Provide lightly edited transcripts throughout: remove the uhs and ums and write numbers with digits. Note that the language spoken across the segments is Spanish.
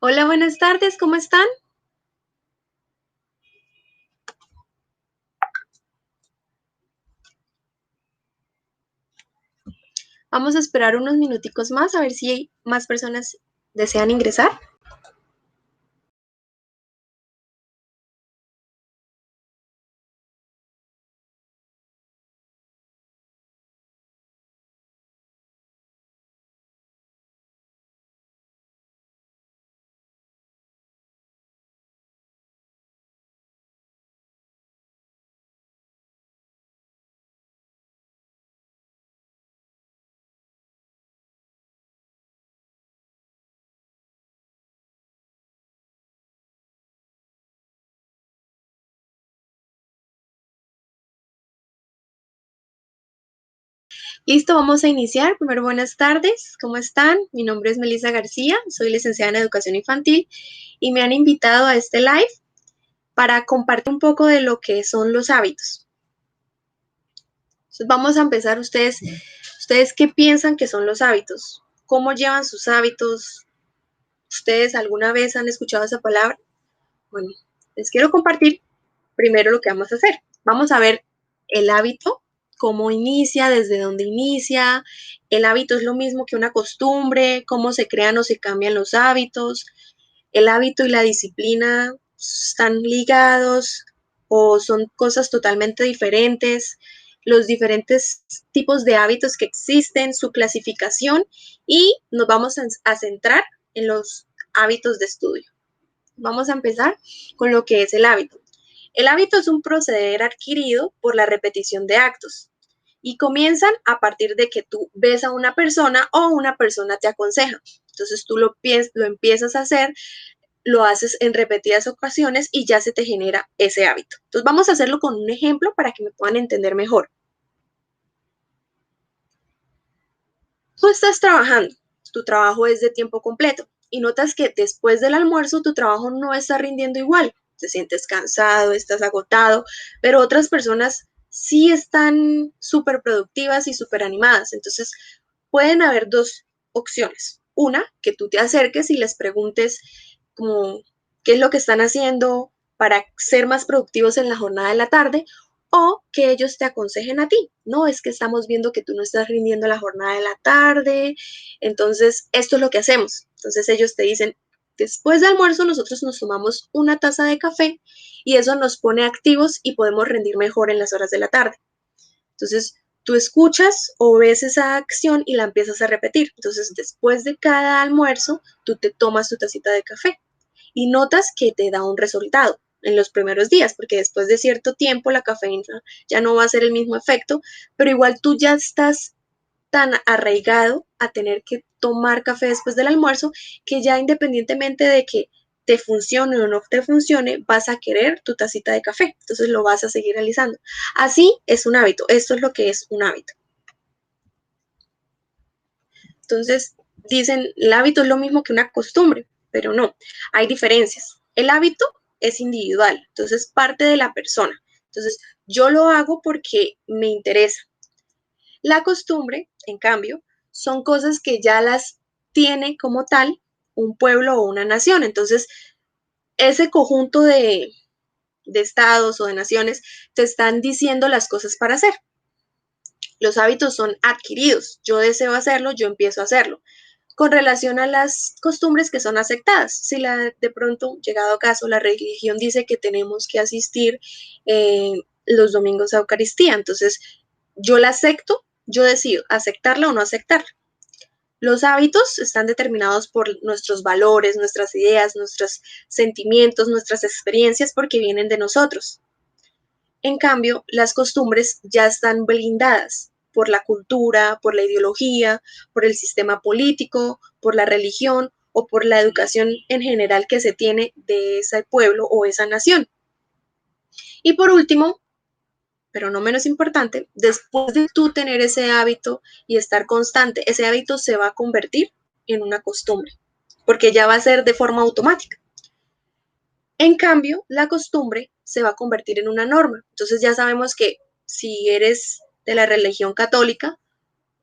Hola, buenas tardes, ¿cómo están? Vamos a esperar unos minuticos más a ver si más personas desean ingresar. Listo, vamos a iniciar. Primero, buenas tardes, ¿cómo están? Mi nombre es Melissa García, soy licenciada en Educación Infantil y me han invitado a este live para compartir un poco de lo que son los hábitos. Entonces, vamos a empezar. ¿Ustedes qué piensan que son los hábitos? ¿Cómo llevan sus hábitos? ¿Ustedes alguna vez han escuchado esa palabra? Bueno, les quiero compartir primero lo que vamos a hacer. Vamos a ver el hábito, cómo inicia, desde dónde inicia. El hábito es lo mismo que una costumbre, cómo se crean o se cambian los hábitos. El hábito y la disciplina están ligados o son cosas totalmente diferentes. Los diferentes tipos de hábitos que existen, su clasificación y nos vamos a centrar en los hábitos de estudio. Vamos a empezar con lo que es el hábito. El hábito es un proceder adquirido por la repetición de actos y comienzan a partir de que tú ves a una persona o una persona te aconseja. Entonces tú lo empiezas a hacer, lo haces en repetidas ocasiones y ya se te genera ese hábito. Entonces vamos a hacerlo con un ejemplo para que me puedan entender mejor. Tú estás trabajando, tu trabajo es de tiempo completo y notas que después del almuerzo tu trabajo no está rindiendo igual. Te sientes cansado, estás agotado, pero otras personas sí están súper productivas y súper animadas. Entonces, pueden haber dos opciones. Una, que tú te acerques y les preguntes como qué es lo que están haciendo para ser más productivos en la jornada de la tarde o que ellos te aconsejen a ti. No, es que estamos viendo que tú no estás rindiendo la jornada de la tarde, entonces esto es lo que hacemos. Entonces ellos te dicen, después del almuerzo nosotros nos tomamos una taza de café y eso nos pone activos y podemos rendir mejor en las horas de la tarde. Entonces, tú escuchas o ves esa acción y la empiezas a repetir. Entonces, después de cada almuerzo, tú te tomas tu tacita de café y notas que te da un resultado en los primeros días, porque después de cierto tiempo la cafeína ya no va a hacer el mismo efecto, pero igual tú ya estás tan arraigado a tener que tomar café después del almuerzo que ya independientemente de que te funcione o no te funcione, vas a querer tu tacita de café, entonces lo vas a seguir realizando. Así es un hábito, esto es lo que es un hábito. Entonces, dicen, el hábito es lo mismo que una costumbre, pero no, hay diferencias. El hábito es individual, entonces parte de la persona. Entonces, yo lo hago porque me interesa. La costumbre, en cambio, son cosas que ya las tiene como tal un pueblo o una nación. Entonces, ese conjunto de estados o de naciones te están diciendo las cosas para hacer. Los hábitos son adquiridos. Yo deseo hacerlo, yo empiezo a hacerlo. Con relación a las costumbres que son aceptadas, si de pronto, llegado a caso, la religión dice que tenemos que asistir los domingos a Eucaristía, entonces yo la acepto, yo decido aceptarla o no aceptarla. Los hábitos están determinados por nuestros valores, nuestras ideas, nuestros sentimientos, nuestras experiencias, porque vienen de nosotros. En cambio, las costumbres ya están blindadas por la cultura, por la ideología, por el sistema político, por la religión o por la educación en general que se tiene de ese pueblo o esa nación. Y por último, pero no menos importante, después de tú tener ese hábito y estar constante, ese hábito se va a convertir en una costumbre, porque ya va a ser de forma automática. En cambio, la costumbre se va a convertir en una norma. Entonces ya sabemos que si eres de la religión católica,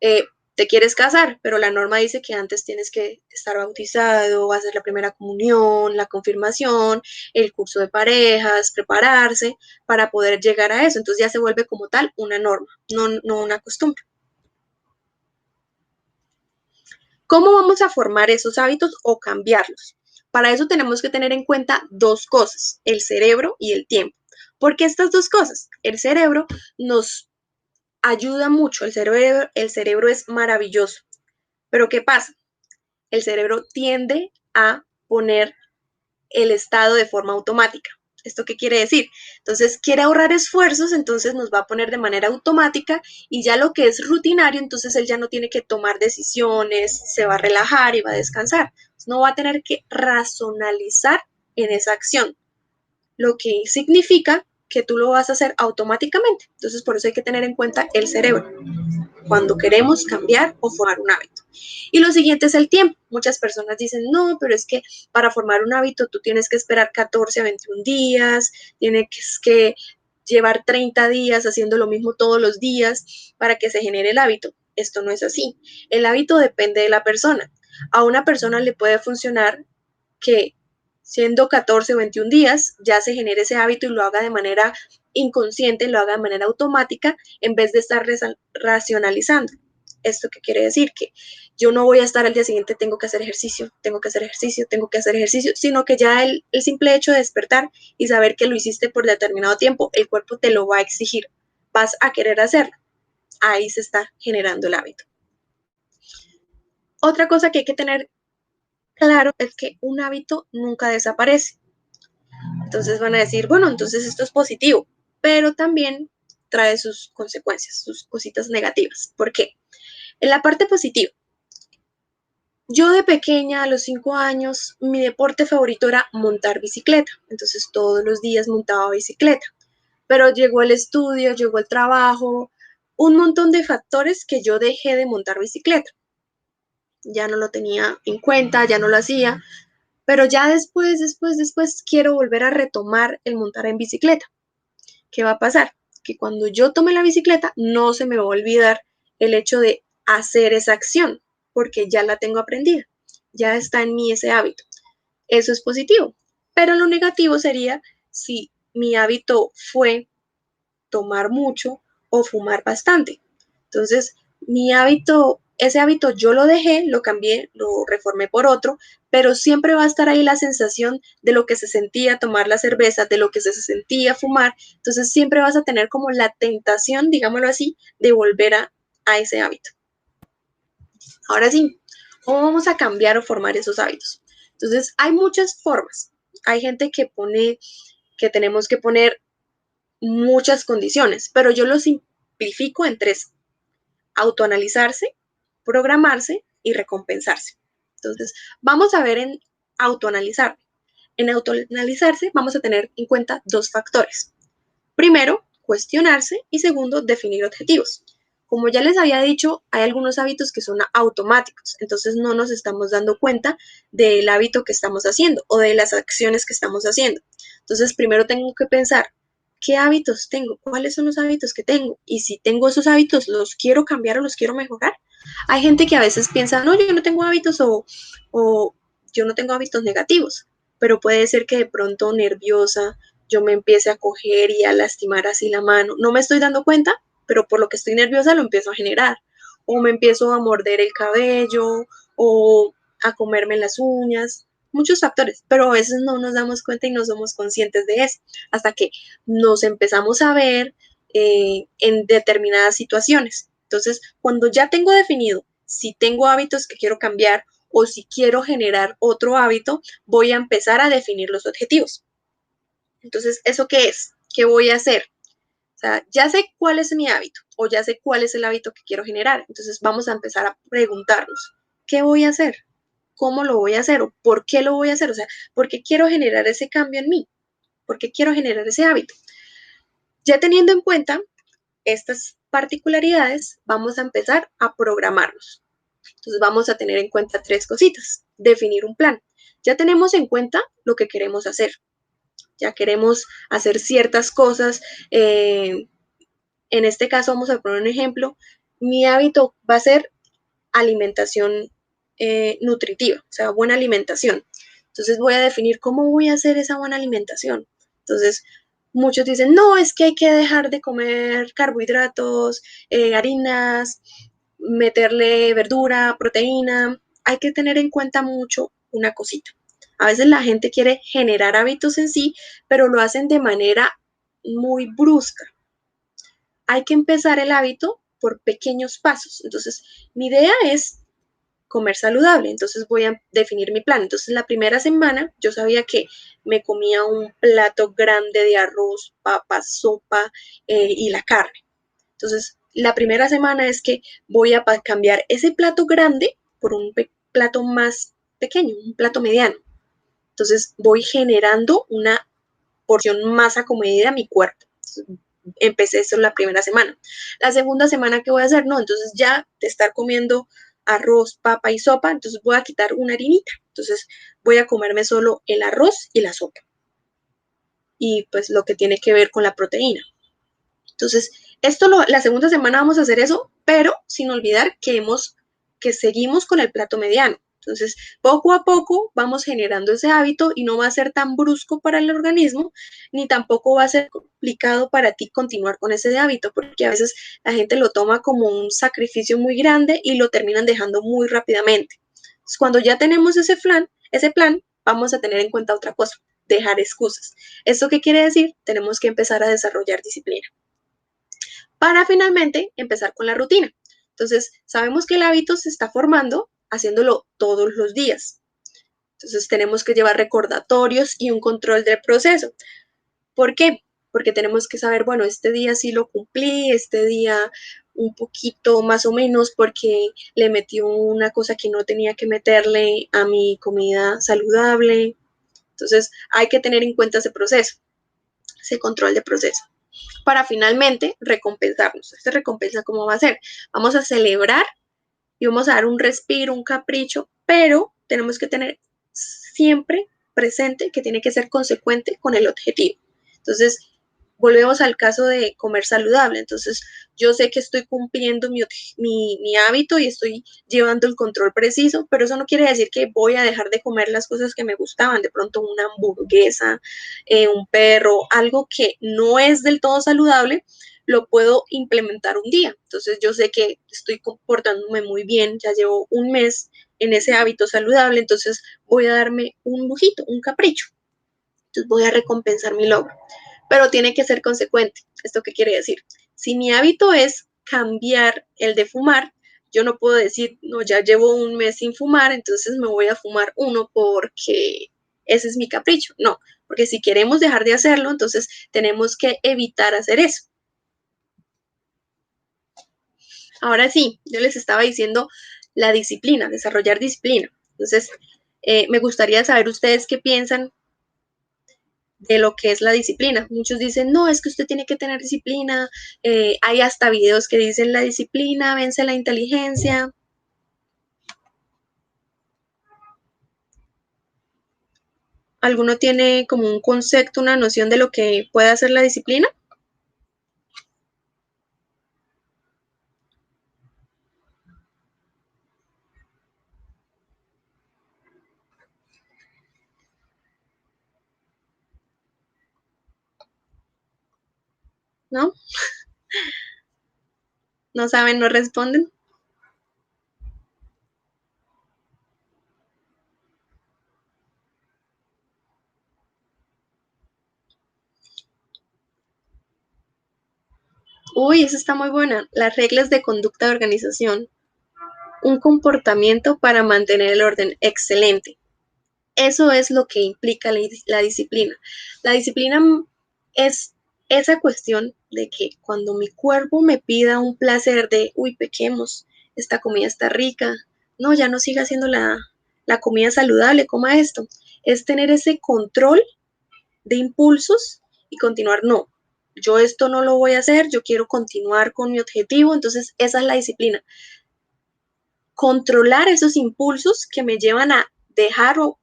eh, te quieres casar, pero la norma dice que antes tienes que estar bautizado, hacer la primera comunión, la confirmación, el curso de parejas, prepararse para poder llegar a eso. Entonces ya se vuelve como tal una norma, no una costumbre. ¿Cómo vamos a formar esos hábitos o cambiarlos? Para eso tenemos que tener en cuenta dos cosas, el cerebro y el tiempo. ¿Por qué estas dos cosas? El cerebro nos ayuda mucho, el cerebro es maravilloso. Pero ¿qué pasa? El cerebro tiende a poner el estado de forma automática. ¿Esto qué quiere decir? Entonces quiere ahorrar esfuerzos, entonces nos va a poner de manera automática y ya lo que es rutinario, entonces él ya no tiene que tomar decisiones, se va a relajar y va a descansar. No va a tener que racionalizar en esa acción, lo que significa que tú lo vas a hacer automáticamente. Entonces por eso hay que tener en cuenta el cerebro cuando queremos cambiar o formar un hábito. Y lo siguiente es el tiempo. Muchas personas dicen, no, pero es que para formar un hábito tú tienes que esperar 14 a 21 días, tienes que llevar 30 días haciendo lo mismo todos los días para que se genere el hábito. Esto no es así. El hábito depende de la persona. A una persona le puede funcionar que siendo 14 o 21 días ya se genere ese hábito y lo haga de manera inconsciente, lo haga de manera automática en vez de estar racionalizando. ¿Esto qué quiere decir? Que yo no voy a estar al día siguiente, tengo que hacer ejercicio, tengo que hacer ejercicio, tengo que hacer ejercicio, sino que ya el simple hecho de despertar y saber que lo hiciste por determinado tiempo, el cuerpo te lo va a exigir, vas a querer hacerlo. Ahí se está generando el hábito. Otra cosa que hay que tener claro es que un hábito nunca desaparece. Entonces van a decir, bueno, entonces esto es positivo, pero también trae sus consecuencias, sus cositas negativas. ¿Por qué? En la parte positiva, yo de pequeña, a los 5 años, mi deporte favorito era montar bicicleta. Entonces todos los días montaba bicicleta. Pero llegó el estudio, llegó el trabajo, un montón de factores que yo dejé de montar bicicleta. Ya no lo tenía en cuenta, ya no lo hacía. Pero ya después quiero volver a retomar el montar en bicicleta. ¿Qué va a pasar? Que cuando yo tome la bicicleta no se me va a olvidar el hecho de hacer esa acción, porque ya la tengo aprendida, ya está en mí ese hábito. Eso es positivo, pero lo negativo sería si mi hábito fue tomar mucho o fumar bastante. Entonces, ese hábito yo lo dejé, lo cambié, lo reformé por otro, pero siempre va a estar ahí la sensación de lo que se sentía tomar la cerveza, de lo que se sentía fumar. Entonces, siempre vas a tener como la tentación, digámoslo así, de volver a ese hábito. Ahora sí, ¿cómo vamos a cambiar o formar esos hábitos? Entonces, hay muchas formas. Hay gente que pone que tenemos que poner muchas condiciones, pero yo lo simplifico en tres: autoanalizarse, programarse y recompensarse. Entonces, vamos a ver en autoanalizar. En autoanalizarse vamos a tener en cuenta dos factores. Primero, cuestionarse y segundo, definir objetivos. Como ya les había dicho, hay algunos hábitos que son automáticos, entonces no nos estamos dando cuenta del hábito que estamos haciendo o de las acciones que estamos haciendo. Entonces, primero tengo que pensar, ¿qué hábitos tengo? ¿Cuáles son los hábitos que tengo? Y si tengo esos hábitos, ¿los quiero cambiar o los quiero mejorar? Hay gente que a veces piensa, no, yo no tengo hábitos o yo no tengo hábitos negativos, pero puede ser que de pronto nerviosa, yo me empiece a coger y a lastimar así la mano. No me estoy dando cuenta, pero por lo que estoy nerviosa lo empiezo a generar. O me empiezo a morder el cabello o a comerme las uñas. Muchos factores, pero a veces no nos damos cuenta y no somos conscientes de eso, hasta que nos empezamos a ver en determinadas situaciones. Entonces, cuando ya tengo definido si tengo hábitos que quiero cambiar o si quiero generar otro hábito, voy a empezar a definir los objetivos. Entonces, ¿eso qué es? ¿Qué voy a hacer? O sea, ya sé cuál es mi hábito o ya sé cuál es el hábito que quiero generar. Entonces, vamos a empezar a preguntarnos, ¿qué voy a hacer? ¿Cómo lo voy a hacer? ¿O por qué lo voy a hacer? O sea, ¿por qué quiero generar ese cambio en mí? ¿Por qué quiero generar ese hábito? Ya teniendo en cuenta estas particularidades, vamos a empezar a programarnos. Entonces, vamos a tener en cuenta tres cositas. Definir un plan. Ya tenemos en cuenta lo que queremos hacer. Ya queremos hacer ciertas cosas. En este caso vamos a poner un ejemplo. Mi hábito va a ser alimentación nutritiva, o sea, buena alimentación. Entonces voy a definir cómo voy a hacer esa buena alimentación. Entonces, muchos dicen, no, es que hay que dejar de comer carbohidratos, harinas, meterle verdura, proteína. Hay que tener en cuenta mucho una cosita. A veces la gente quiere generar hábitos en sí, pero lo hacen de manera muy brusca. Hay que empezar el hábito por pequeños pasos. Entonces, mi idea es comer saludable, entonces voy a definir mi plan. Entonces, la primera semana yo sabía que me comía un plato grande de arroz, papas, sopa y la carne. Entonces, la primera semana es que voy a cambiar ese plato grande por un plato más pequeño, un plato mediano. Entonces, voy generando una porción más acomodada a mi cuerpo. Entonces, empecé eso la primera semana. La segunda semana, ¿qué voy a hacer? No, entonces ya de estar comiendo arroz, papa y sopa, entonces voy a quitar una harinita. Entonces voy a comerme solo el arroz y la sopa. Y pues lo que tiene que ver con la proteína. Entonces, la segunda semana vamos a hacer eso, pero sin olvidar que seguimos con el plato mediano. Entonces, poco a poco vamos generando ese hábito y no va a ser tan brusco para el organismo, ni tampoco va a ser complicado para ti continuar con ese hábito, porque a veces la gente lo toma como un sacrificio muy grande y lo terminan dejando muy rápidamente. Entonces, cuando ya tenemos ese plan, vamos a tener en cuenta otra cosa, dejar excusas. ¿Esto qué quiere decir? Tenemos que empezar a desarrollar disciplina para finalmente empezar con la rutina. Entonces, sabemos que el hábito se está formando haciéndolo todos los días. Entonces, tenemos que llevar recordatorios y un control del proceso. ¿Por qué? Porque tenemos que saber, bueno, este día sí lo cumplí, este día un poquito más o menos porque le metí una cosa que no tenía que meterle a mi comida saludable. Entonces, hay que tener en cuenta ese proceso, ese control de proceso para finalmente recompensarnos. ¿Esta recompensa cómo va a ser? Vamos a celebrar y vamos a dar un respiro, un capricho, pero tenemos que tener siempre presente que tiene que ser consecuente con el objetivo. Entonces, volvemos al caso de comer saludable. Entonces, yo sé que estoy cumpliendo mi hábito y estoy llevando el control preciso, pero eso no quiere decir que voy a dejar de comer las cosas que me gustaban, de pronto una hamburguesa, un perro, algo que no es del todo saludable, lo puedo implementar un día. Entonces, yo sé que estoy comportándome muy bien, ya llevo un mes en ese hábito saludable, entonces voy a darme un lujito, un capricho. Entonces voy a recompensar mi logro, pero tiene que ser consecuente. ¿Esto qué quiere decir? Si mi hábito es cambiar el de fumar, yo no puedo decir, no, ya llevo un mes sin fumar, entonces me voy a fumar uno porque ese es mi capricho. No, porque si queremos dejar de hacerlo, entonces tenemos que evitar hacer eso. Ahora sí, yo les estaba diciendo la disciplina, desarrollar disciplina. Entonces, me gustaría saber ustedes qué piensan de lo que es la disciplina. Muchos dicen, no, es que usted tiene que tener disciplina. Hay hasta videos que dicen la disciplina vence la inteligencia. ¿Alguno tiene como un concepto, una noción de lo que puede hacer la disciplina? ¿No? ¿No saben, no responden? Uy, eso está muy buena. Las reglas de conducta de organización. Un comportamiento para mantener el orden. Excelente. Eso es lo que implica la disciplina. La disciplina es esa cuestión de que cuando mi cuerpo me pida un placer de, uy, pequemos, esta comida está rica, no, ya no siga haciendo la comida saludable, coma esto. Es tener ese control de impulsos y continuar, no, yo esto no lo voy a hacer, yo quiero continuar con mi objetivo, entonces esa es la disciplina. Controlar esos impulsos que me llevan a dejar o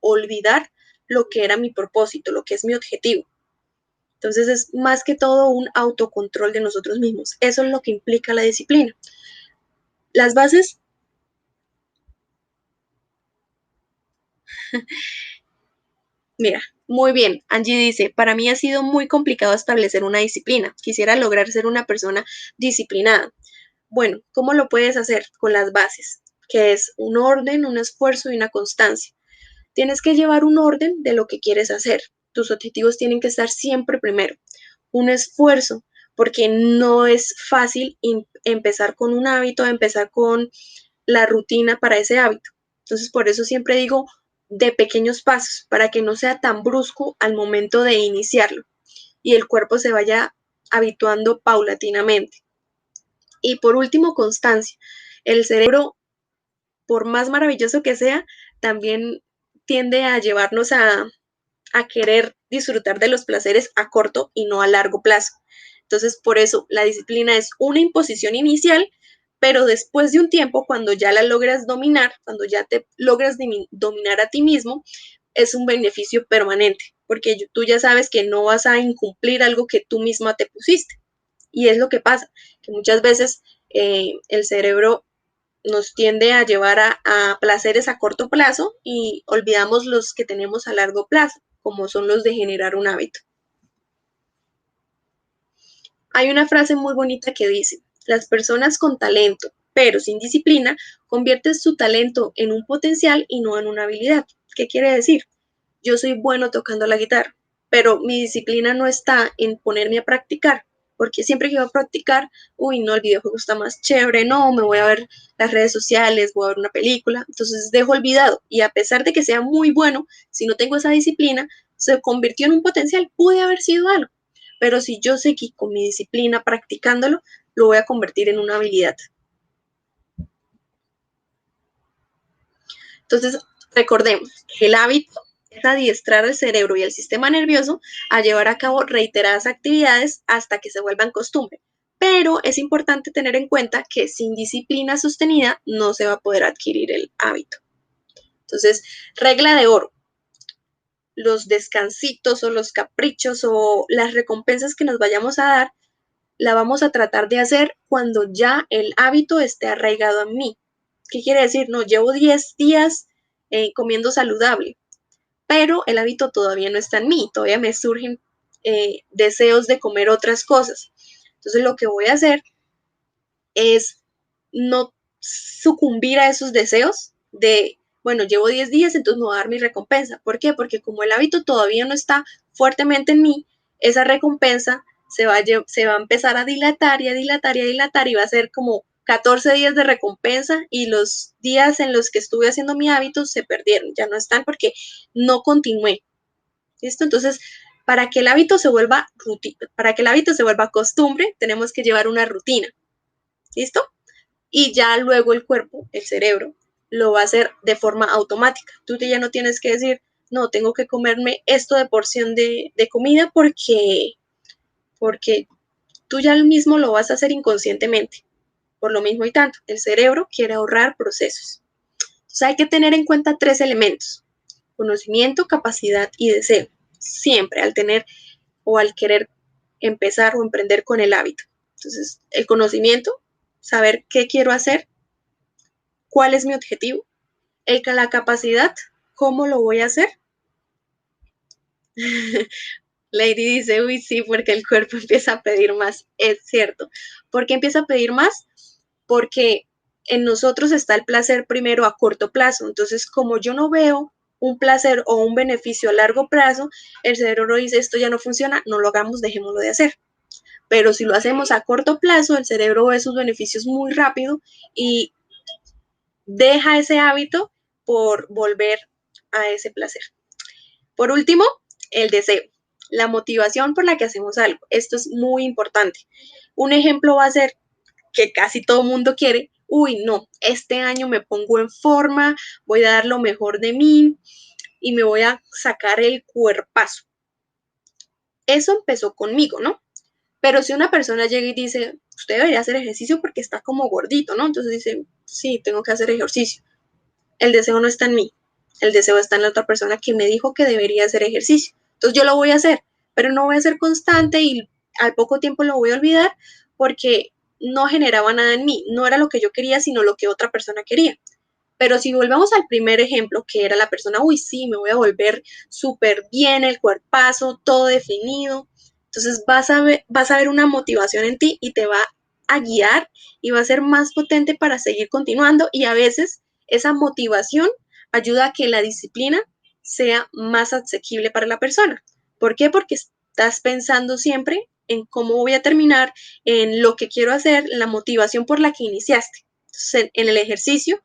olvidar lo que era mi propósito, lo que es mi objetivo. Entonces es más que todo un autocontrol de nosotros mismos. Eso es lo que implica la disciplina. Las bases Mira, muy bien. Angie dice, para mí ha sido muy complicado establecer una disciplina. Quisiera lograr ser una persona disciplinada. Bueno, ¿cómo lo puedes hacer? Con las bases, que es un orden, un esfuerzo y una constancia. Tienes que llevar un orden de lo que quieres hacer. Tus objetivos tienen que estar siempre primero. Un esfuerzo, porque no es fácil empezar con un hábito, empezar con la rutina para ese hábito. Entonces, por eso siempre digo de pequeños pasos, para que no sea tan brusco al momento de iniciarlo y el cuerpo se vaya habituando paulatinamente. Y por último, constancia. El cerebro, por más maravilloso que sea, también tiende a llevarnos a querer disfrutar de los placeres a corto y no a largo plazo. Entonces, por eso la disciplina es una imposición inicial, pero después de un tiempo, cuando ya la logras dominar, cuando ya te logras dominar a ti mismo, es un beneficio permanente, porque tú ya sabes que no vas a incumplir algo que tú misma te pusiste. Y es lo que pasa, que muchas veces el cerebro nos tiende a llevar a placeres a corto plazo y olvidamos los que tenemos a largo plazo, como son los de generar un hábito. Hay una frase muy bonita que dice, las personas con talento, pero sin disciplina, convierten su talento en un potencial y no en una habilidad. ¿Qué quiere decir? Yo soy bueno tocando la guitarra, pero mi disciplina no está en ponerme a practicar, porque siempre que voy a practicar, uy, no, el videojuego está más chévere, no, me voy a ver las redes sociales, voy a ver una película, entonces dejo olvidado, y a pesar de que sea muy bueno, si no tengo esa disciplina, se convirtió en un potencial, pude haber sido algo, pero si yo seguí con mi disciplina practicándolo, lo voy a convertir en una habilidad. Entonces, recordemos que el hábito es adiestrar el cerebro y el sistema nervioso a llevar a cabo reiteradas actividades hasta que se vuelvan costumbre. Pero es importante tener en cuenta que sin disciplina sostenida no se va a poder adquirir el hábito. Entonces, regla de oro, los descansitos o los caprichos o las recompensas que nos vayamos a dar, la vamos a tratar de hacer cuando ya el hábito esté arraigado en mí. ¿Qué quiere decir? No, llevo 10 días comiendo saludable, pero el hábito todavía no está en mí, todavía me surgen deseos de comer otras cosas. Entonces lo que voy a hacer es no sucumbir a esos deseos de, bueno, llevo 10 días, entonces me voy a dar mi recompensa. ¿Por qué? Porque como el hábito todavía no está fuertemente en mí, esa recompensa se va a empezar a dilatar y a dilatar y a dilatar y va a ser como 14 días de recompensa y los días en los que estuve haciendo mi hábito se perdieron, ya no están porque no continué. ¿Listo? Entonces, para que el hábito se vuelva para que el hábito se vuelva costumbre, tenemos que llevar una rutina. ¿Listo? Y ya luego el cuerpo, el cerebro, lo va a hacer de forma automática. Tú ya no tienes que decir, no, tengo que comerme esto de porción de comida porque tú ya mismo lo vas a hacer inconscientemente. Por lo mismo y tanto, el cerebro quiere ahorrar procesos. Entonces hay que tener en cuenta 3 elementos, conocimiento, capacidad y deseo, siempre al tener o al querer empezar o emprender con el hábito. Entonces, el conocimiento, saber qué quiero hacer, cuál es mi objetivo, la capacidad, cómo lo voy a hacer. Lady dice, uy, sí, porque el cuerpo empieza a pedir más. Es cierto. ¿Por qué empieza a pedir más? Porque en nosotros está el placer primero a corto plazo. Entonces, como yo no veo un placer o un beneficio a largo plazo, el cerebro dice, esto ya no funciona, no lo hagamos, dejémoslo de hacer. Pero si lo hacemos a corto plazo, el cerebro ve sus beneficios muy rápido y deja ese hábito por volver a ese placer. Por último, el deseo, la motivación por la que hacemos algo. Esto es muy importante. Un ejemplo va a ser que casi todo el mundo quiere, uy, no, este año me pongo en forma, voy a dar lo mejor de mí y me voy a sacar el cuerpazo. Eso empezó conmigo, ¿no? Pero si una persona llega y dice, usted debería hacer ejercicio porque está como gordito, ¿no? Entonces dice, sí, tengo que hacer ejercicio. El deseo no está en mí, el deseo está en la otra persona que me dijo que debería hacer ejercicio. Entonces yo lo voy a hacer, pero no voy a ser constante y al poco tiempo lo voy a olvidar porque no generaba nada en mí, no era lo que yo quería, sino lo que otra persona quería. Pero si volvemos al primer ejemplo, que era la persona, uy, sí, me voy a volver súper bien, el cuerpazo, todo definido, entonces vas a ver una motivación en ti y te va a guiar y va a ser más potente para seguir continuando, y a veces esa motivación ayuda a que la disciplina sea más asequible para la persona. ¿Por qué? Porque estás pensando siempre en cómo voy a terminar, en lo que quiero hacer, la motivación por la que iniciaste. Entonces, en el ejercicio,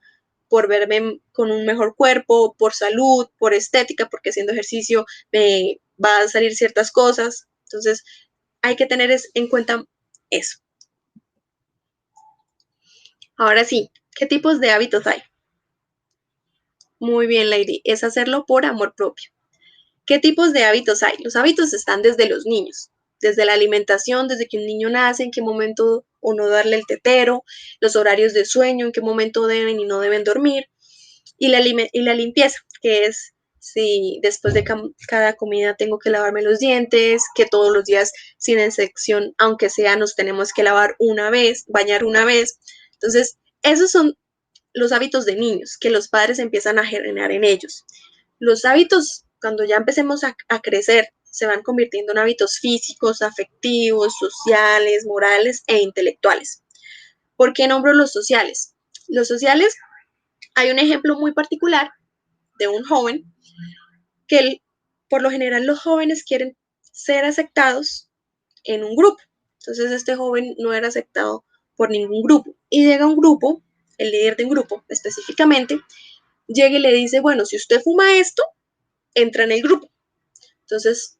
por verme con un mejor cuerpo, por salud, por estética, porque haciendo ejercicio me va a salir ciertas cosas. Entonces, hay que tener en cuenta eso. Ahora sí, ¿qué tipos de hábitos hay? Muy bien, Lady, es hacerlo por amor propio. ¿Qué tipos de hábitos hay? Los hábitos están desde los niños, desde la alimentación, desde que un niño nace, en qué momento o no darle el tetero, los horarios de sueño, en qué momento deben y no deben dormir, y la limpieza, que es si después de cada comida tengo que lavarme los dientes, que todos los días sin excepción, aunque sea, nos tenemos que lavar una vez, bañar una vez. Entonces, esos son los hábitos de niños que los padres empiezan a generar en ellos. Los hábitos, cuando ya empecemos a crecer, se van convirtiendo en hábitos físicos, afectivos, sociales, morales e intelectuales. ¿Por qué nombro los sociales? Los sociales, hay un ejemplo muy particular de un joven que por lo general los jóvenes quieren ser aceptados en un grupo. Entonces este joven no era aceptado por ningún grupo. Y llega un grupo, el líder de un grupo específicamente, llega y le dice, bueno, si usted fuma esto, entra en el grupo. Entonces,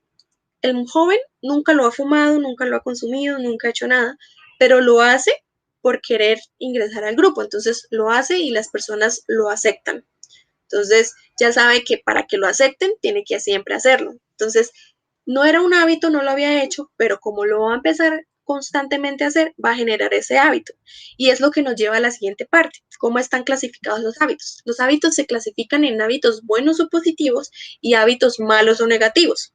el joven nunca lo ha fumado, nunca lo ha consumido, nunca ha hecho nada, pero lo hace por querer ingresar al grupo. Entonces lo hace y las personas lo aceptan. Entonces ya sabe que para que lo acepten tiene que siempre hacerlo. Entonces no era un hábito, no lo había hecho, pero como lo va a empezar constantemente a hacer, va a generar ese hábito. Y es lo que nos lleva a la siguiente parte, cómo están clasificados los hábitos. Los hábitos se clasifican en hábitos buenos o positivos y hábitos malos o negativos.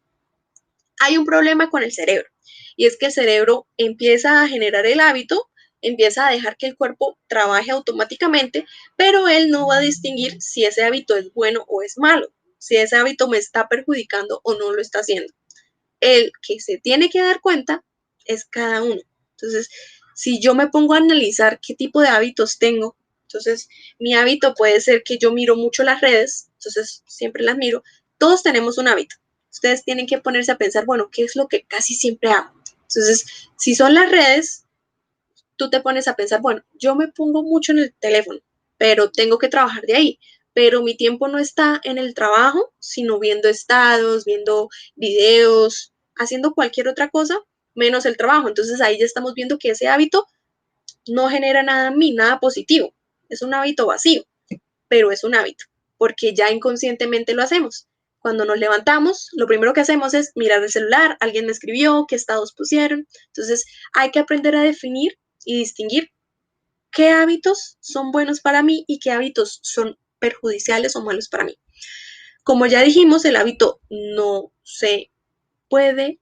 Hay un problema con el cerebro, y es que el cerebro empieza a generar el hábito, empieza a dejar que el cuerpo trabaje automáticamente, pero él no va a distinguir si ese hábito es bueno o es malo, si ese hábito me está perjudicando o no lo está haciendo. El que se tiene que dar cuenta es cada uno. Entonces, si yo me pongo a analizar qué tipo de hábitos tengo, entonces mi hábito puede ser que yo miro mucho las redes, entonces siempre las miro. Todos tenemos un hábito. Ustedes tienen que ponerse a pensar, bueno, ¿qué es lo que casi siempre hago? Entonces, si son las redes, tú te pones a pensar, bueno, yo me pongo mucho en el teléfono, pero tengo que trabajar de ahí. Pero mi tiempo no está en el trabajo, sino viendo estados, viendo videos, haciendo cualquier otra cosa, menos el trabajo. Entonces ahí ya estamos viendo que ese hábito no genera nada en mí, nada positivo. Es un hábito vacío, pero es un hábito, porque ya inconscientemente lo hacemos. Cuando nos levantamos, lo primero que hacemos es mirar el celular, alguien me escribió, qué estados pusieron. Entonces hay que aprender a definir y distinguir qué hábitos son buenos para mí y qué hábitos son perjudiciales o malos para mí. Como ya dijimos, el hábito no se puede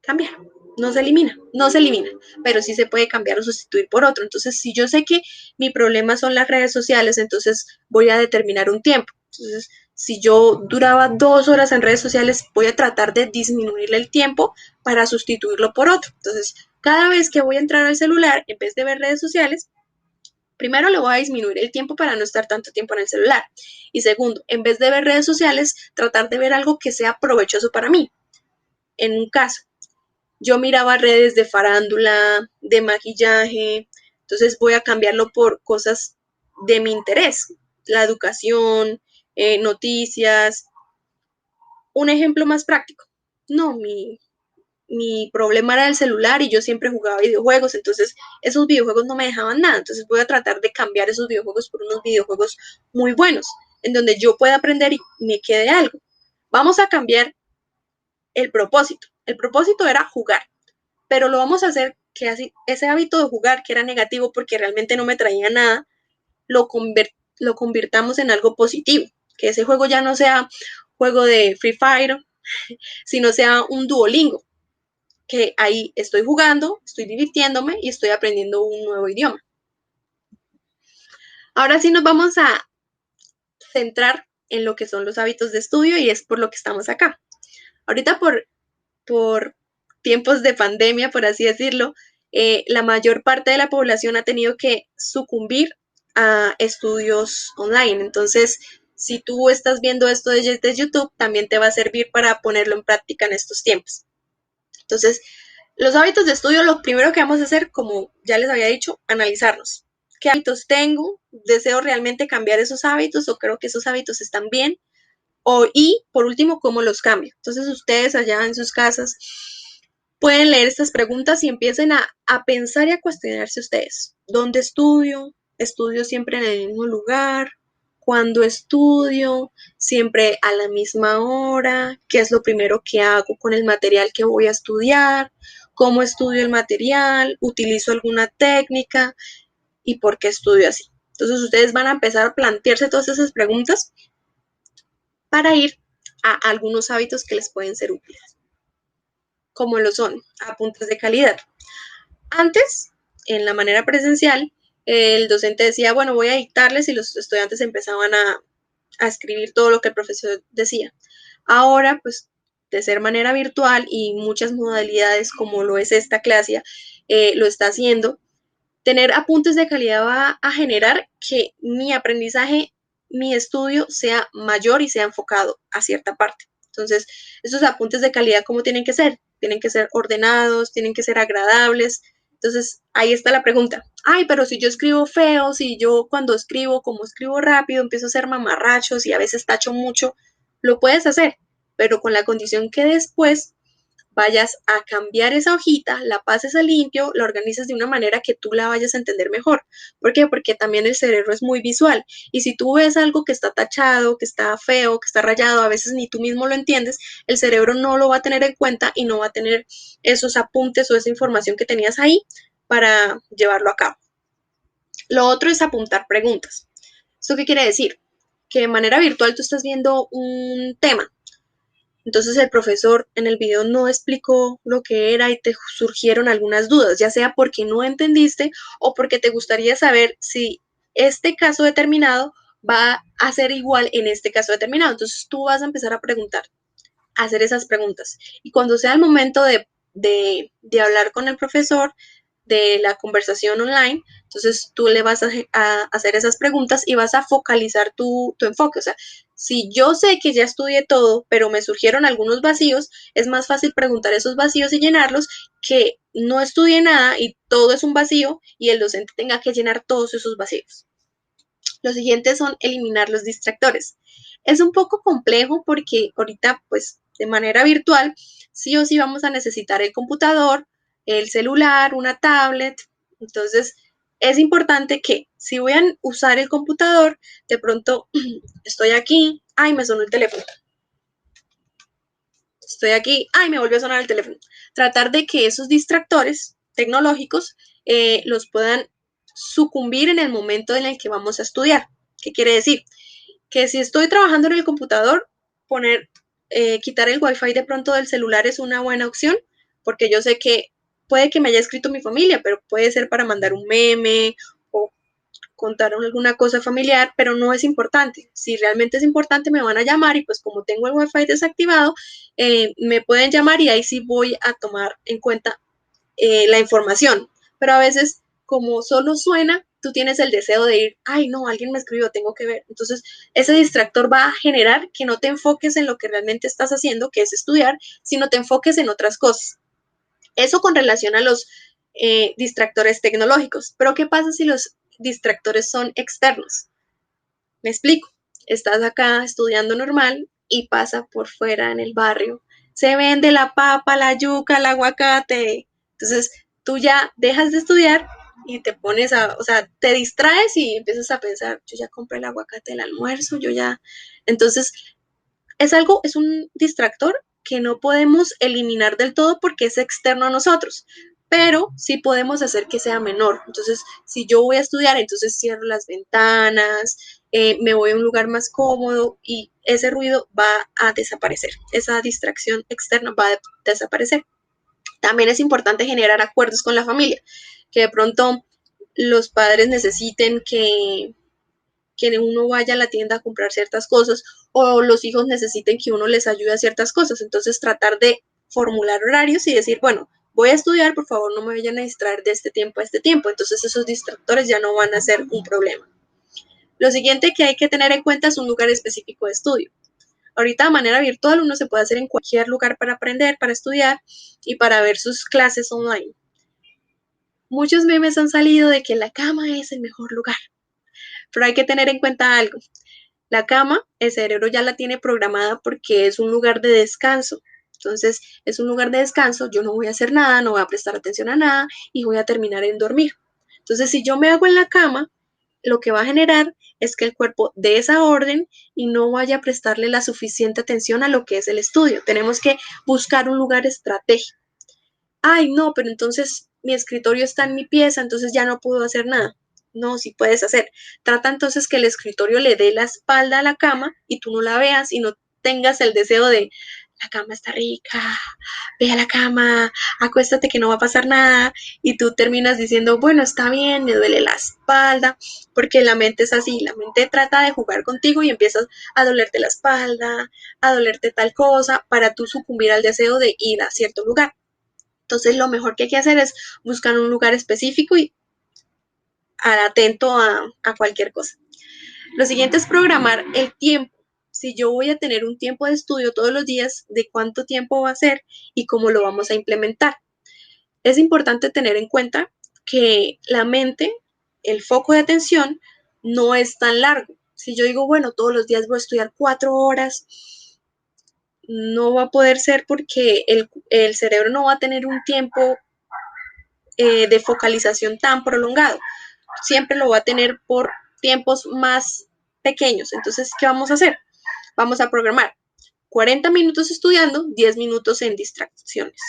cambiar, no se elimina, pero sí se puede cambiar o sustituir por otro. Entonces, si yo sé que mi problema son las redes sociales, entonces voy a determinar un tiempo. Entonces, si yo duraba 2 horas en redes sociales, voy a tratar de disminuirle el tiempo para sustituirlo por otro. Entonces, cada vez que voy a entrar al celular, en vez de ver redes sociales, primero le voy a disminuir el tiempo para no estar tanto tiempo en el celular. Y segundo, en vez de ver redes sociales, tratar de ver algo que sea provechoso para mí. En un caso, yo miraba redes de farándula, de maquillaje, entonces voy a cambiarlo por cosas de mi interés, la educación, noticias. Un ejemplo más práctico. No, mi problema era el celular y yo siempre jugaba videojuegos, entonces esos videojuegos no me dejaban nada, entonces voy a tratar de cambiar esos videojuegos por unos videojuegos muy buenos, en donde yo pueda aprender y me quede algo. Vamos a cambiar el propósito. El propósito era jugar, pero lo vamos a hacer que así, ese hábito de jugar que era negativo porque realmente no me traía nada, lo convirtamos en algo positivo, que ese juego ya no sea juego de Free Fire, sino sea un Duolingo, que ahí estoy jugando, estoy divirtiéndome y estoy aprendiendo un nuevo idioma. Ahora sí nos vamos a centrar en lo que son los hábitos de estudio y es por lo que estamos acá. Ahorita por tiempos de pandemia, por así decirlo, la mayor parte de la población ha tenido que sucumbir a estudios online. Entonces, si tú estás viendo esto desde YouTube, también te va a servir para ponerlo en práctica en estos tiempos. Entonces, los hábitos de estudio, lo primero que vamos a hacer, como ya les había dicho, analizarnos. ¿Qué hábitos tengo? ¿Deseo realmente cambiar esos hábitos o creo que esos hábitos están bien? Y por último, ¿cómo los cambio? Entonces, ustedes allá en sus casas pueden leer estas preguntas y empiecen a pensar y a cuestionarse ustedes. ¿Dónde estudio? ¿Estudio siempre en el mismo lugar? ¿Cuándo estudio? ¿Siempre a la misma hora? ¿Qué es lo primero que hago con el material que voy a estudiar? ¿Cómo estudio el material? ¿Utilizo alguna técnica? ¿Y por qué estudio así? Entonces ustedes van a empezar a plantearse todas esas preguntas para ir a algunos hábitos que les pueden ser útiles, como lo son apuntes de calidad. Antes, en la manera presencial, el docente decía, bueno, voy a dictarles y los estudiantes empezaban a escribir todo lo que el profesor decía. Ahora, pues, de ser manera virtual y muchas modalidades como lo es esta clase, lo está haciendo, tener apuntes de calidad va a generar que mi aprendizaje, mi estudio sea mayor y sea enfocado a cierta parte. Entonces, estos apuntes de calidad, ¿cómo tienen que ser? Tienen que ser ordenados, tienen que ser agradables. Entonces, ahí está la pregunta. Ay, pero si yo escribo feo, si yo cuando escribo, como escribo rápido, empiezo a hacer mamarrachos y a veces tacho mucho, lo puedes hacer, pero con la condición que después vayas a cambiar esa hojita, la pases a limpio, la organizas de una manera que tú la vayas a entender mejor. ¿Por qué? Porque también el cerebro es muy visual y si tú ves algo que está tachado, que está feo, que está rayado, a veces ni tú mismo lo entiendes, el cerebro no lo va a tener en cuenta y no va a tener esos apuntes o esa información que tenías ahí para llevarlo a cabo. Lo otro es apuntar preguntas. ¿Esto qué quiere decir? Que de manera virtual tú estás viendo un tema. Entonces el profesor en el video no explicó lo que era y te surgieron algunas dudas, ya sea porque no entendiste o porque te gustaría saber si este caso determinado va a ser igual en este caso determinado. Entonces tú vas a empezar a preguntar, a hacer esas preguntas. Y cuando sea el momento de hablar con el profesor, de la conversación online, entonces tú le vas a hacer esas preguntas y vas a focalizar tu enfoque. O sea, si yo sé que ya estudié todo, pero me surgieron algunos vacíos, es más fácil preguntar esos vacíos y llenarlos que no estudié nada y todo es un vacío y el docente tenga que llenar todos esos vacíos. Los siguientes son eliminar los distractores. Es un poco complejo porque ahorita, pues, de manera virtual, sí o sí vamos a necesitar el computador, el celular, una tablet. Entonces, es importante que si voy a usar el computador, de pronto estoy aquí, ay, me sonó el teléfono. Estoy aquí, ay, me volvió a sonar el teléfono. Tratar de que esos distractores tecnológicos los puedan sucumbir en el momento en el que vamos a estudiar. ¿Qué quiere decir? Que si estoy trabajando en el computador, quitar el wifi de pronto del celular es una buena opción, porque yo sé que puede que me haya escrito mi familia, pero puede ser para mandar un meme o contar alguna cosa familiar, pero no es importante. Si realmente es importante, me van a llamar y pues como tengo el wifi desactivado, me pueden llamar y ahí sí voy a tomar en cuenta la información. Pero a veces, como solo suena, tú tienes el deseo de ir, ay, no, alguien me escribió, tengo que ver. Entonces, ese distractor va a generar que no te enfoques en lo que realmente estás haciendo, que es estudiar, sino te enfoques en otras cosas. Eso con relación a los distractores tecnológicos. Pero, ¿qué pasa si los distractores son externos? Me explico. Estás acá estudiando normal y pasa por fuera en el barrio. Se vende la papa, la yuca, el aguacate. Entonces, tú ya dejas de estudiar y te pones o sea, te distraes y empiezas a pensar, yo ya compré el aguacate del almuerzo, yo ya. Entonces, es un distractor que no podemos eliminar del todo porque es externo a nosotros, pero sí podemos hacer que sea menor. Entonces, si yo voy a estudiar, entonces cierro las ventanas, me voy a un lugar más cómodo y ese ruido va a desaparecer, esa distracción externa va a desaparecer. También es importante generar acuerdos con la familia, que de pronto los padres necesiten que que uno vaya a la tienda a comprar ciertas cosas o los hijos necesiten que uno les ayude a ciertas cosas. Entonces tratar de formular horarios y decir, bueno, voy a estudiar, por favor no me vayan a distraer de este tiempo a este tiempo. Entonces esos distractores ya no van a ser un problema. Lo siguiente que hay que tener en cuenta es un lugar específico de estudio. Ahorita de manera virtual uno se puede hacer en cualquier lugar para aprender, para estudiar y para ver sus clases online. Muchos memes han salido de que la cama es el mejor lugar, pero hay que tener en cuenta algo. La cama, el cerebro ya la tiene programada porque es un lugar de descanso. Entonces, es un lugar de descanso, yo no voy a hacer nada, no voy a prestar atención a nada y voy a terminar en dormir. Entonces, si yo me hago en la cama, lo que va a generar es que el cuerpo dé esa orden y no vaya a prestarle la suficiente atención a lo que es el estudio. Tenemos que buscar un lugar estratégico. Ay, no, pero entonces mi escritorio está en mi pieza, entonces ya no puedo hacer nada. No, sí puedes hacer. Trata entonces que el escritorio le dé la espalda a la cama y tú no la veas y no tengas el deseo de, la cama está rica, ve a la cama, acuéstate que no va a pasar nada y tú terminas diciendo, bueno, está bien, me duele la espalda, porque la mente es así, la mente trata de jugar contigo y empiezas a dolerte la espalda, a dolerte tal cosa, para tú sucumbir al deseo de ir a cierto lugar. Entonces, lo mejor que hay que hacer es buscar un lugar específico y atento a cualquier cosa. Lo siguiente es programar el tiempo. Si yo voy a tener un tiempo de estudio todos los días, de cuánto tiempo va a ser y cómo lo vamos a implementar. Es importante tener en cuenta que la mente, el foco de atención, no es tan largo. Si yo digo, bueno, todos los días voy a estudiar 4 horas, no va a poder ser porque el cerebro no va a tener un tiempo de focalización tan prolongado. Siempre lo va a tener por tiempos más pequeños. Entonces, ¿qué vamos a hacer? Vamos a programar 40 minutos estudiando, 10 minutos en distracciones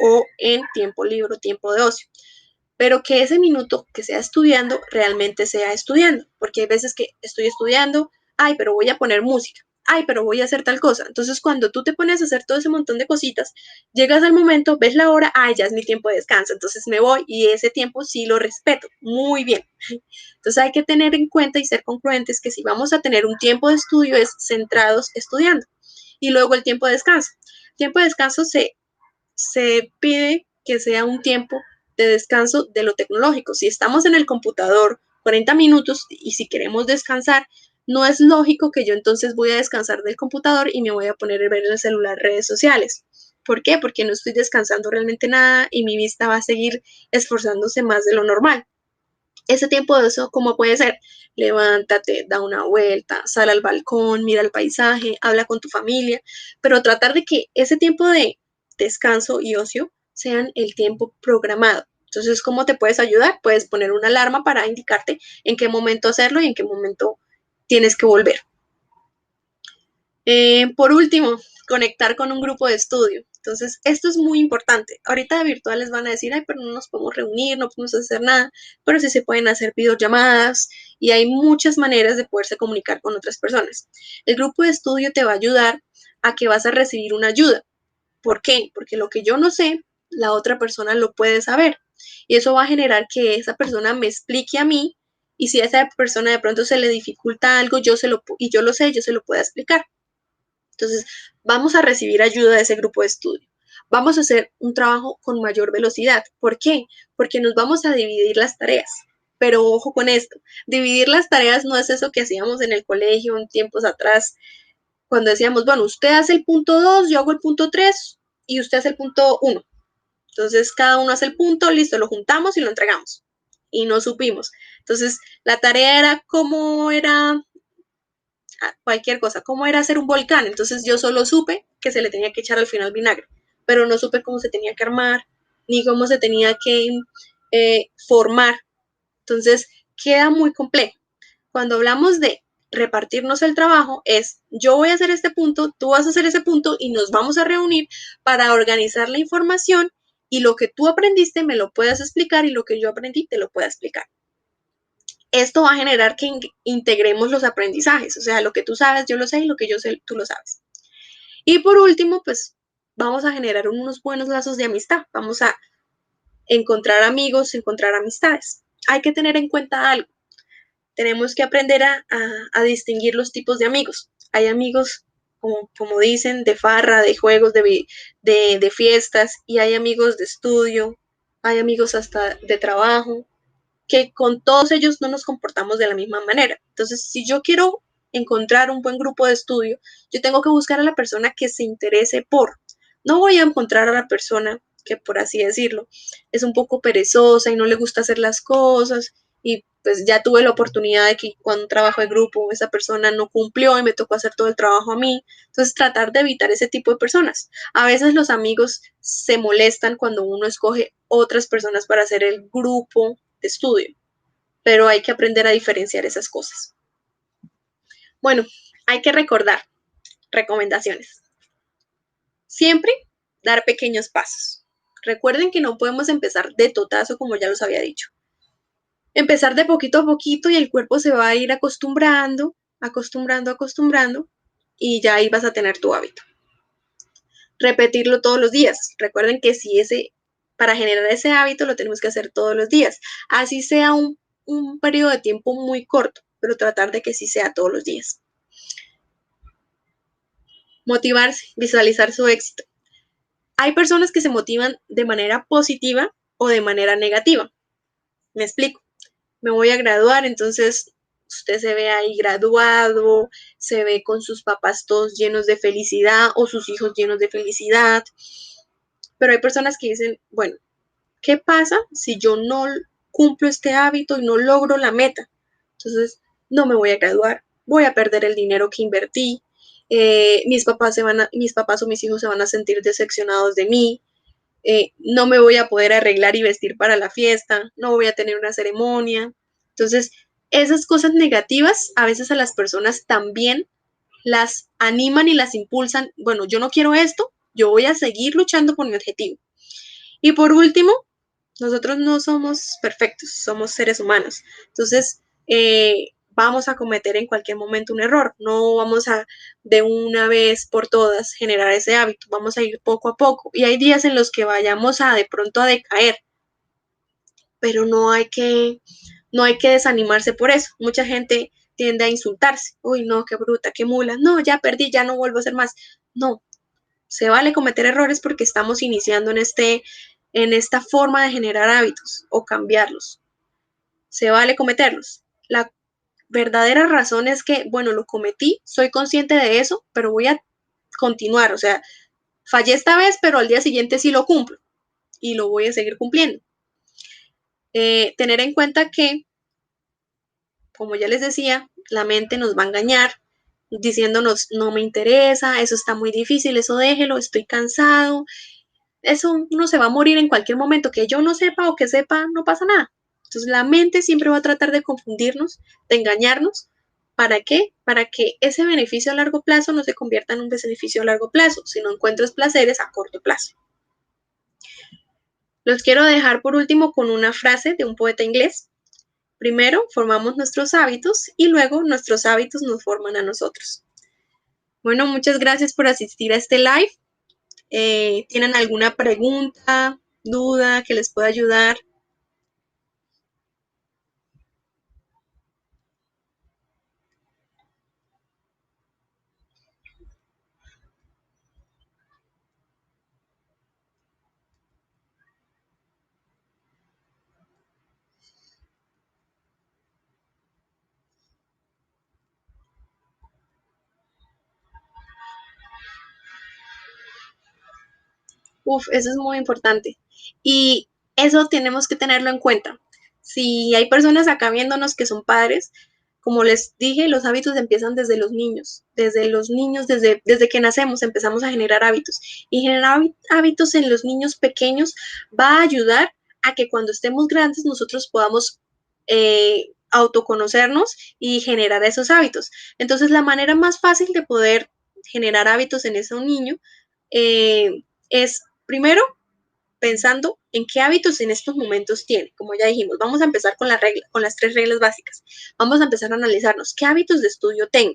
o en tiempo libre, tiempo de ocio. Pero que ese minuto que sea estudiando realmente sea estudiando, porque hay veces que estoy estudiando, ay, pero voy a poner música, ay, pero voy a hacer tal cosa. Entonces, cuando tú te pones a hacer todo ese montón de cositas, llegas al momento, ves la hora, ay, ya es mi tiempo de descanso, entonces me voy y ese tiempo sí lo respeto. Muy bien. Entonces, hay que tener en cuenta y ser congruentes que si vamos a tener un tiempo de estudio es centrados estudiando. Y luego el tiempo de descanso. El tiempo de descanso se pide que sea un tiempo de descanso de lo tecnológico. Si estamos en el computador 40 minutos y si queremos descansar, no es lógico que yo entonces voy a descansar del computador y me voy a poner a ver en el celular redes sociales. ¿Por qué? Porque no estoy descansando realmente nada y mi vista va a seguir esforzándose más de lo normal. Ese tiempo de eso, ¿cómo puede ser? Levántate, da una vuelta, sal al balcón, mira el paisaje, habla con tu familia, pero tratar de que ese tiempo de descanso y ocio sean el tiempo programado. Entonces, ¿cómo te puedes ayudar? Puedes poner una alarma para indicarte en qué momento hacerlo y en qué momento tienes que volver. Por último, conectar con un grupo de estudio. Entonces, esto es muy importante. Ahorita de virtuales van a decir, ay, pero no nos podemos reunir, no podemos hacer nada, pero sí se pueden hacer videollamadas y hay muchas maneras de poderse comunicar con otras personas. El grupo de estudio te va a ayudar a que vas a recibir una ayuda. ¿Por qué? Porque lo que yo no sé, la otra persona lo puede saber. Y eso va a generar que esa persona me explique a mí y si a esa persona de pronto se le dificulta algo, y yo lo sé, yo se lo puedo explicar. Entonces, vamos a recibir ayuda de ese grupo de estudio. Vamos a hacer un trabajo con mayor velocidad. ¿Por qué? Porque nos vamos a dividir las tareas. Pero ojo con esto, dividir las tareas no es eso que hacíamos en el colegio en tiempos atrás, cuando decíamos, bueno, usted hace el punto 2, yo hago el punto 3 y usted hace el punto 1. Entonces, cada uno hace el punto, listo, lo juntamos y lo entregamos. Y no supimos. Entonces, la tarea era cómo era cualquier cosa, cómo era hacer un volcán. Entonces yo solo supe que se le tenía que echar al final vinagre, pero no supe cómo se tenía que armar, ni cómo se tenía que formar. Entonces queda muy complejo. Cuando hablamos de repartirnos el trabajo es yo voy a hacer este punto, tú vas a hacer ese punto y nos vamos a reunir para organizar la información y lo que tú aprendiste me lo puedas explicar y lo que yo aprendí te lo pueda explicar. Esto va a generar que integremos los aprendizajes, o sea, lo que tú sabes, yo lo sé y lo que yo sé, tú lo sabes. Y por último, pues vamos a generar unos buenos lazos de amistad, vamos a encontrar amigos, encontrar amistades. Hay que tener en cuenta algo. tenemos que aprender a distinguir los tipos de amigos. Hay amigos, como dicen, de farra, de juegos, de fiestas, y hay amigos de estudio, hay amigos hasta de trabajo, que con todos ellos no nos comportamos de la misma manera. Entonces, si yo quiero encontrar un buen grupo de estudio, yo tengo que buscar a la persona que se interese por. No voy a encontrar a la persona que, por así decirlo, es un poco perezosa y no le gusta hacer las cosas, y pues ya tuve la oportunidad de que cuando un trabajo de grupo esa persona no cumplió y me tocó hacer todo el trabajo a mí. Entonces, tratar de evitar ese tipo de personas. A veces los amigos se molestan cuando uno escoge otras personas para hacer el grupo de estudio, pero hay que aprender a diferenciar esas cosas. Bueno, hay que recordar recomendaciones. Siempre dar pequeños pasos. Recuerden que no podemos empezar de totazo, como ya los había dicho. Empezar de poquito a poquito y el cuerpo se va a ir acostumbrando, y ya ahí vas a tener tu hábito. Repetirlo todos los días. Recuerden que para generar ese hábito lo tenemos que hacer todos los días. Así sea un periodo de tiempo muy corto, pero tratar de que sí sea todos los días. Motivarse, visualizar su éxito. Hay personas que se motivan de manera positiva o de manera negativa. Me explico. Me voy a graduar, entonces usted se ve ahí graduado, se ve con sus papás todos llenos de felicidad o sus hijos llenos de felicidad. Pero hay personas que dicen, bueno, ¿qué pasa si yo no cumplo este hábito y no logro la meta? Entonces, no me voy a graduar, voy a perder el dinero que invertí, mis papás o mis hijos se van a sentir decepcionados de mí, no me voy a poder arreglar y vestir para la fiesta, no voy a tener una ceremonia. Entonces, esas cosas negativas a veces a las personas también las animan y las impulsan. Bueno, yo no quiero esto, yo voy a seguir luchando por mi objetivo. Y por último, nosotros no somos perfectos, somos seres humanos. Entonces, vamos a cometer en cualquier momento un error. No vamos a de una vez por todas generar ese hábito. Vamos a ir poco a poco. Y hay días en los que vayamos de pronto a decaer, pero no hay que desanimarse por eso. Mucha gente tiende a insultarse. Uy, no, qué bruta, qué mula. No, ya perdí, ya no vuelvo a hacer más. No, se vale cometer errores porque estamos iniciando en esta forma de generar hábitos o cambiarlos. Se vale cometerlos. La verdadera razón es que, bueno, lo cometí, soy consciente de eso, pero voy a continuar. O sea, fallé esta vez, pero al día siguiente sí lo cumplo y lo voy a seguir cumpliendo. Tener en cuenta que, como ya les decía, la mente nos va a engañar diciéndonos, no me interesa, eso está muy difícil, eso déjelo, estoy cansado. Eso uno se va a morir en cualquier momento, que yo no sepa o que sepa, no pasa nada. Entonces la mente siempre va a tratar de confundirnos, de engañarnos. ¿Para qué? Para que ese beneficio a largo plazo no se convierta en un beneficio a largo plazo, sino encuentres placeres a corto plazo. Los quiero dejar por último con una frase de un poeta inglés. Primero formamos nuestros hábitos y luego nuestros hábitos nos forman a nosotros. Bueno, muchas gracias por asistir a este live. ¿Tienen alguna pregunta, duda que les pueda ayudar? Uf, eso es muy importante. Y eso tenemos que tenerlo en cuenta. Si hay personas acá viéndonos que son padres, como les dije, los hábitos empiezan desde los niños. Desde los niños, desde que nacemos, empezamos a generar hábitos. Y generar hábitos en los niños pequeños va a ayudar a que cuando estemos grandes nosotros podamos autoconocernos y generar esos hábitos. Entonces, la manera más fácil de poder generar hábitos en ese niño es primero pensando en qué hábitos en estos momentos tiene. Como ya dijimos, vamos a empezar con las 3 reglas básicas. Vamos a empezar a analizarnos qué hábitos de estudio tengo.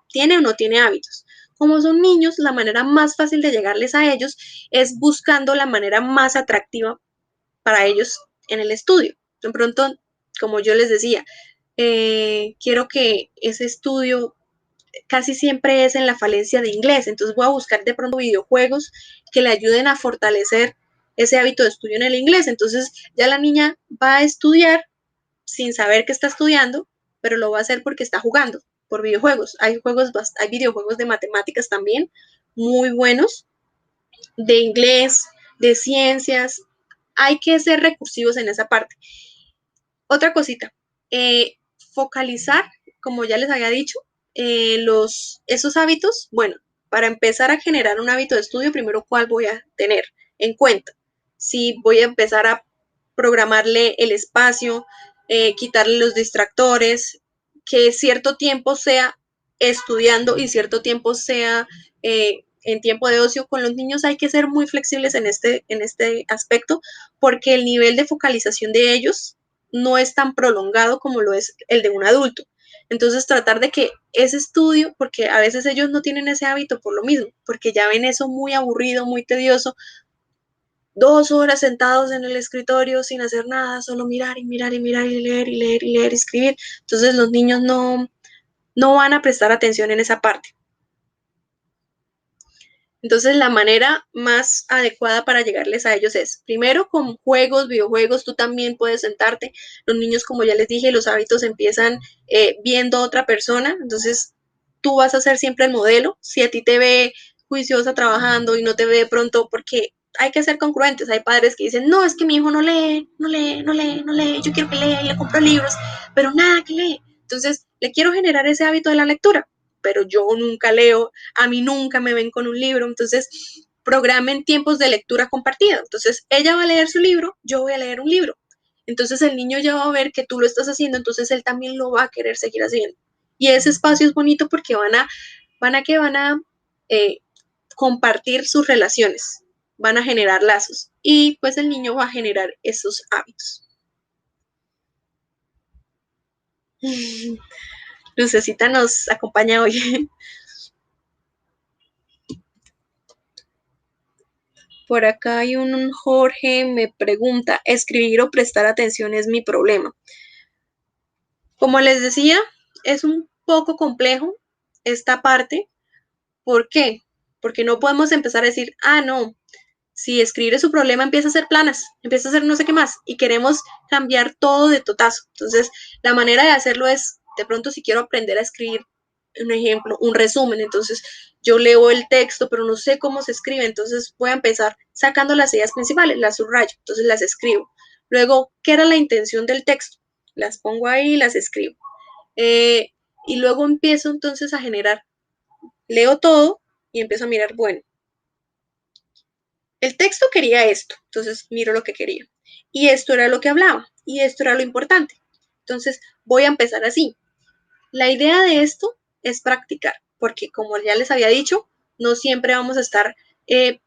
¿Tiene o no tiene hábitos? Como son niños, la manera más fácil de llegarles a ellos es buscando la manera más atractiva para ellos en el estudio. De pronto, como yo les decía, quiero que ese estudio casi siempre es en la falencia de inglés, entonces voy a buscar de pronto videojuegos que le ayuden a fortalecer ese hábito de estudio en el inglés. Entonces ya la niña va a estudiar sin saber que está estudiando, pero lo va a hacer porque está jugando por videojuegos. Hay videojuegos de matemáticas también muy buenos, de inglés, de ciencias. Hay que ser recursivos en esa parte. Otra cosita, focalizar, como ya les había dicho, esos hábitos. Bueno, para empezar a generar un hábito de estudio, primero, ¿cuál voy a tener en cuenta? Si voy a empezar a programarle el espacio, quitarle los distractores, que cierto tiempo sea estudiando y cierto tiempo sea en tiempo de ocio. Con los niños hay que ser muy flexibles en este aspecto, porque el nivel de focalización de ellos no es tan prolongado como lo es el de un adulto. Entonces tratar de que ese estudio, porque a veces ellos no tienen ese hábito por lo mismo, porque ya ven eso muy aburrido, muy tedioso, 2 horas sentados en el escritorio sin hacer nada, solo mirar y mirar y mirar y leer y leer y leer y escribir. Entonces los niños no van a prestar atención en esa parte. Entonces, la manera más adecuada para llegarles a ellos es, primero, con juegos, videojuegos. Tú también puedes sentarte. Los niños, como ya les dije, los hábitos empiezan viendo a otra persona. Entonces, tú vas a ser siempre el modelo. Si a ti te ve juiciosa trabajando y no te ve de pronto, porque hay que ser congruentes. Hay padres que dicen, no, es que mi hijo no lee, no lee, no lee, no lee. Yo quiero que lea y le compro libros, pero nada que lee. Entonces, le quiero generar ese hábito de la lectura, pero yo nunca leo, a mí nunca me ven con un libro. Entonces programen tiempos de lectura compartida. Entonces ella va a leer su libro, yo voy a leer un libro. Entonces el niño ya va a ver que tú lo estás haciendo, entonces él también lo va a querer seguir haciendo. Y ese espacio es bonito porque van a eh, compartir sus relaciones, van a generar lazos y pues el niño va a generar esos hábitos. Lucecita nos acompaña hoy. Por acá hay un Jorge, me pregunta, ¿escribir o prestar atención es mi problema? Como les decía, es un poco complejo esta parte. ¿Por qué? Porque no podemos empezar a decir, no, si escribir es su problema, empieza a hacer planas, empieza a hacer no sé qué más, y queremos cambiar todo de totazo. Entonces, la manera de hacerlo es, de pronto, si quiero aprender a escribir, un ejemplo, un resumen, entonces yo leo el texto, pero no sé cómo se escribe, entonces voy a empezar sacando las ideas principales, las subrayo, entonces las escribo. Luego, ¿qué era la intención del texto? Las pongo ahí y las escribo. Eh, y luego empiezo entonces a generar, leo todo y empiezo a mirar, bueno, el texto quería esto, entonces miro lo que quería. Y esto era lo que hablaba, y esto era lo importante. Entonces voy a empezar así. La idea de esto es practicar, porque como ya les había dicho, no siempre vamos a estar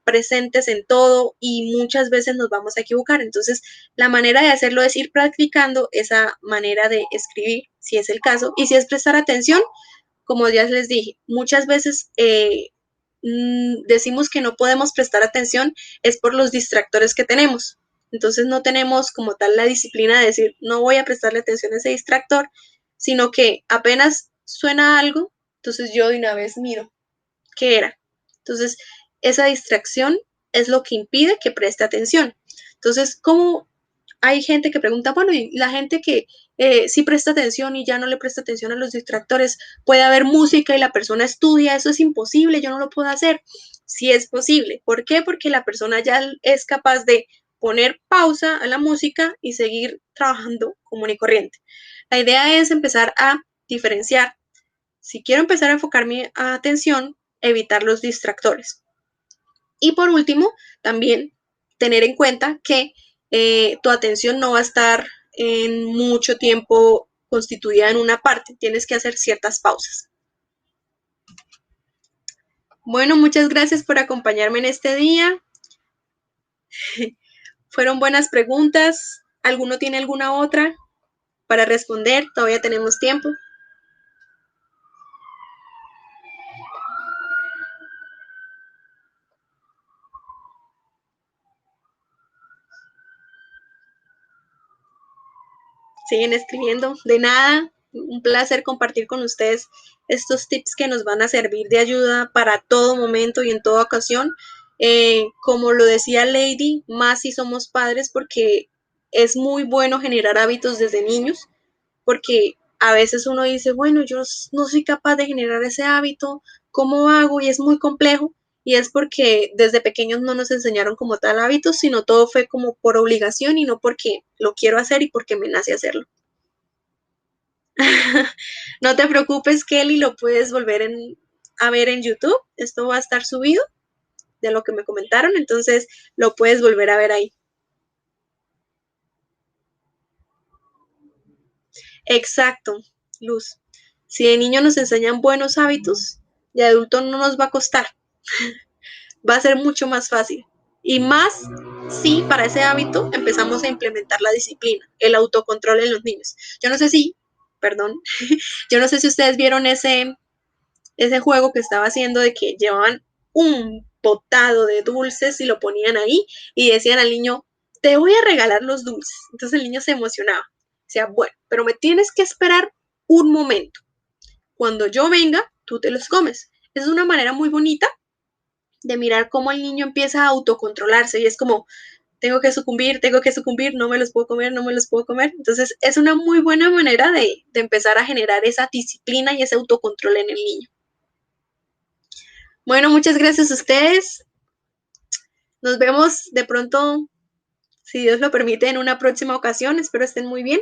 presentes en todo y muchas veces nos vamos a equivocar. Entonces, la manera de hacerlo es ir practicando esa manera de escribir, si es el caso, y si es prestar atención, como ya les dije, muchas veces decimos que no podemos prestar atención es por los distractores que tenemos. Entonces no tenemos como tal la disciplina de decir, no voy a prestarle atención a ese distractor, sino que apenas suena algo, entonces yo de una vez miro qué era. Entonces, esa distracción es lo que impide que preste atención. Entonces, ¿cómo hay gente que pregunta, bueno, y la gente que sí presta atención y ya no le presta atención a los distractores, puede haber música y la persona estudia, eso es imposible, yo no lo puedo hacer? Sí es posible. ¿Por qué? Porque la persona ya es capaz de poner pausa a la música y seguir trabajando común y corriente. La idea es empezar a diferenciar. Si quiero empezar a enfocar mi atención, evitar los distractores. Y por último, también tener en cuenta que tu atención no va a estar en mucho tiempo constituida en una parte, tienes que hacer ciertas pausas. Bueno, muchas gracias por acompañarme en este día. Fueron buenas preguntas. ¿Alguno tiene alguna otra para responder? Todavía tenemos tiempo. Siguen escribiendo. De nada. Un placer compartir con ustedes estos tips que nos van a servir de ayuda para todo momento y en toda ocasión. Como lo decía Lady, más si somos padres, porque es muy bueno generar hábitos desde niños, porque a veces uno dice, bueno, yo no soy capaz de generar ese hábito, ¿cómo hago? Y es muy complejo, y es porque desde pequeños no nos enseñaron como tal hábitos, sino todo fue como por obligación y no porque lo quiero hacer y porque me nace hacerlo. No te preocupes, Kelly, lo puedes a ver en YouTube. Esto va a estar subido de lo que me comentaron, entonces lo puedes volver a ver ahí. Exacto, Luz. Si de niño nos enseñan buenos hábitos, de adulto no nos va a costar, va a ser mucho más fácil. Y más si para ese hábito empezamos a implementar la disciplina, el autocontrol en los niños. Yo no sé si, perdón, yo no sé si ustedes vieron ese juego que estaba haciendo de que llevaban un potado de dulces y lo ponían ahí y decían al niño, te voy a regalar los dulces. Entonces el niño se emocionaba. Decía, bueno, pero me tienes que esperar un momento. Cuando yo venga, tú te los comes. Es una manera muy bonita de mirar cómo el niño empieza a autocontrolarse y es como, tengo que sucumbir, no me los puedo comer, no me los puedo comer. Entonces es una muy buena manera de empezar a generar esa disciplina y ese autocontrol en el niño. Bueno, muchas gracias a ustedes. Nos vemos de pronto, si Dios lo permite, en una próxima ocasión. Espero estén muy bien.